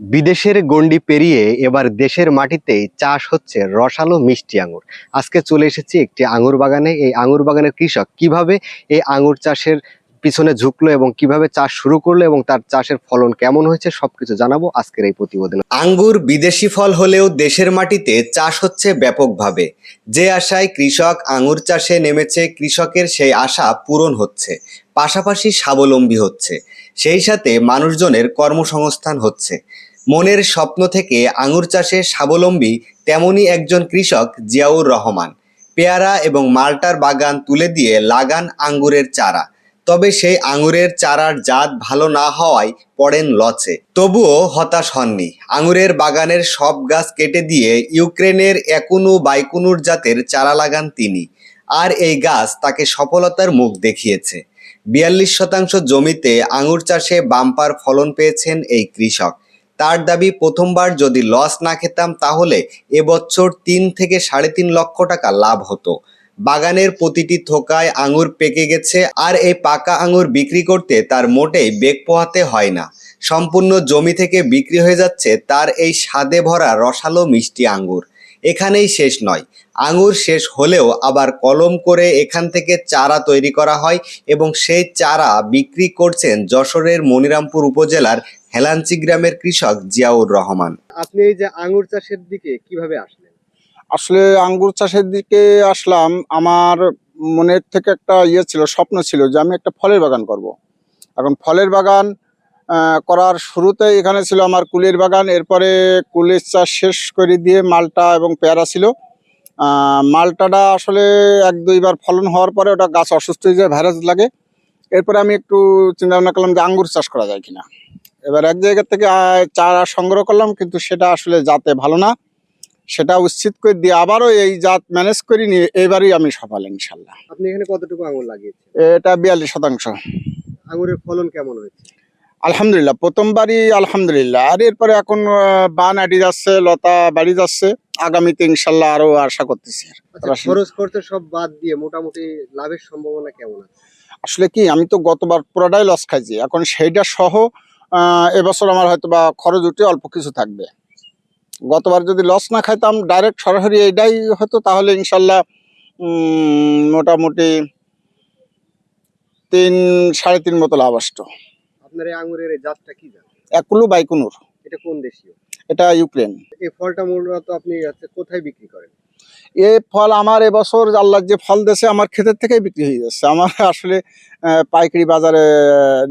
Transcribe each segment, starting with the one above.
বিদেশের গণ্ডি পেরিয়ে এবার দেশের মাটিতেই চাষ হচ্ছে রসালো মিষ্টি আঙুর। আজকে চলে এসেছি একটি আঙুর বাগানে। এই আঙুর বাগানের কৃষক কিভাবে এই আঙুর চাষের পিছনে ঝুঁকলো এবং কিভাবে চাষ শুরু করলো এবং তার চাষের ফলন কেমন হয়েছে সবকিছু জানাবো আজকের এই প্রতিবেদনে। আঙ্গুর বিদেশি ফল হলেও দেশের মাটিতে চাষ হচ্ছে ব্যাপকভাবে। যে আশায় কৃষক আঙুর চাষে নেমেছে, কৃষকের সেই আশা পূরণ হচ্ছে, পাশাপাশি স্বাবলম্বী হচ্ছে, সেই সাথে মানুষজনের কর্মসংস্থান হচ্ছে। মনের স্বপ্ন থেকে আঙুর চাষে স্বাবলম্বী তেমনই একজন কৃষক জিয়াউর রহমান। পেয়ারা এবং মাল্টার বাগান তুলে দিয়ে লাগান আঙ্গুরের চারা। তবে সেই আঙুরের চারার জাত ভালো না হওয়ায় পড়েন লচে। তবুও হতাশ হননি। আঙুরের বাগানের সব গাছ কেটে দিয়ে ইউক্রেনের একুনু বাইকুনুর জাতের চারা লাগান তিনি। আর এই গাছ তাকে সফলতার মুখ দেখিয়েছে। ৪২% জমিতে আঙুর চাষে বাম্পার ফলন পেয়েছেন এই কৃষক। তার দাবি, প্রথমবার যদি লস না খেতাম তাহলে এবছর ৩ থেকে ৩.৫ লক্ষ টাকা লাভ হতো। বাগানের প্রতিটি থোকায় আঙুর পেকে গেছে, আর এই পাকা আঙুর বিক্রি করতে তার মোটেই বেগ পোহাতে হয় না। সম্পূর্ণ জমি থেকে বিক্রি হয়ে যাচ্ছে তার এই স্বাদে ভরা রসালো মিষ্টি আঙ্গুর। এখানেই শেষ নয়, আঙুর শেষ হলেও আবার কলম করে এখান থেকে চারা তৈরি করা হয় এবং সেই চারা বিক্রি করছেন যশোরের মনিরামপুর উপজেলার হেলাঞ্চি গ্রামের কৃষক জিয়াউর রহমান। আপনি এই যে আঙ্গুর চাষের দিকে কিভাবে আসলেন? আসলে আঙ্গুর চাষের দিকে আসলাম, আমার মনের থেকে একটা ছিল, স্বপ্ন ছিল যে আমি একটা ফলের বাগান করব। এখন ফলের বাগান করার শুরুতে এখানে ছিল আমার কুলের বাগান। এরপরে কুলের চাষ শেষ করে দিয়ে মালটা এবং পেয়ারা ছিল। মালটাটা আসলে ১-২ বার ফলন হওয়ার পরে ওটা গাছ অসুস্থ হয়ে যায়, ভাইরাস লাগে। এরপরে আমি একটু চিন্তা ভাবনা করলাম যে আঙ্গুর চাষ করা যায় কিনা। এবার এক জায়গা থেকে চারা সংগ্রহ করলাম, কিন্তু সেটা আসলে জাতে ভালো না। সেটা উচ্ছেদ করে দিয়ে আবারও এই জাত ম্যানেজ করে নিয়ে এবারই আমি সফল ইনশাল্লাহ। আপনি এখানে কতটুকু আঙুর লাগিয়েছেন? এটা ৪২%। আঙুরের ফলন কেমন হয়েছে? আলহামদুলিল্লাহ, প্রথমবারই আলহামদুলিল্লাহ। আর এরপরে এখন বান আটি যাচ্ছে, লতা বাড়ি যাচ্ছে। আগামীতে ইনশাল্লাহ আরো আশা করতেছি। আচ্ছা, খরচ খরচ সব বাদ দিয়ে মোটামুটি লাভের সম্ভাবনা কেমন আছে? আসলে কি, আমি তো গতবার পুরোটাই লস খাইছি, এখন সেইটা সহ এবছর আমার হয়তো বা খরচ উঠে অল্প কিছু থাকবে। গতবার যদি লস না খাইতাম, ডাইরেক্ট সরাসরি এইটাই হতো, তাহলে ইনশাল্লাহ মোটামুটি ৩-৩.৫ মতো লাভ আসতো। আপনার এই আঙুরের এই জাতটা কি জাত? একুলু বাইকুনুর। এটা কোন দেশীয়? এটা ইউক্রেন। এই ফলটা মূলত আপনি কোথায় বিক্রি করেন? এই ফল আমার এবছর আল্লাহ যে ফল দিয়েছে আমার ক্ষেতের থেকেই বিক্রি হয়ে যাচ্ছে। আমার আসলে পাইকারি বাজারে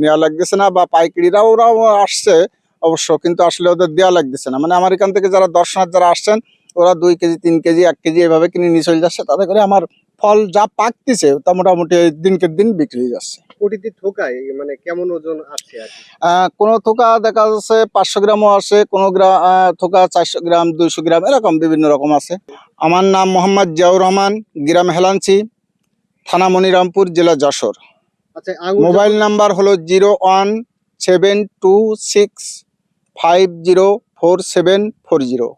নেওয়া লাগতেছে না, বা পাইকারিরাও ওরাও আসছে অবশ্য, কিন্তু আসলে ওদের দেওয়া লাগতেছে না। মানে আমার এখান থেকে যারা দর্শনার্থী যারা আসছেন, ওরা 2 কেজি 3 কেজি 1 কেজি এভাবে কিনে নিয়ে চলে যাচ্ছে। তাতে করে আমার ফল যা পাকতেছে তা মোটামুটি দিনকে দিন বিক্রি হয়ে যাচ্ছে। প্রতিটি থোকায় মানে কেমন ওজন আছে আর কি? কোনো থোকা দেখা যাচ্ছে 500 গ্রামও আছে, কোনো থোকা 400 গ্রাম 200 গ্রাম এরকম বিভিন্ন রকম আছে। আমার নাম মোহাম্মদ জিয়াউর রহমান, গ্রাম হেলাঞ্চি, থানা মনিরামপুর, জেলা যশোর। আচ্ছা, মোবাইল নাম্বার হলো 0172650474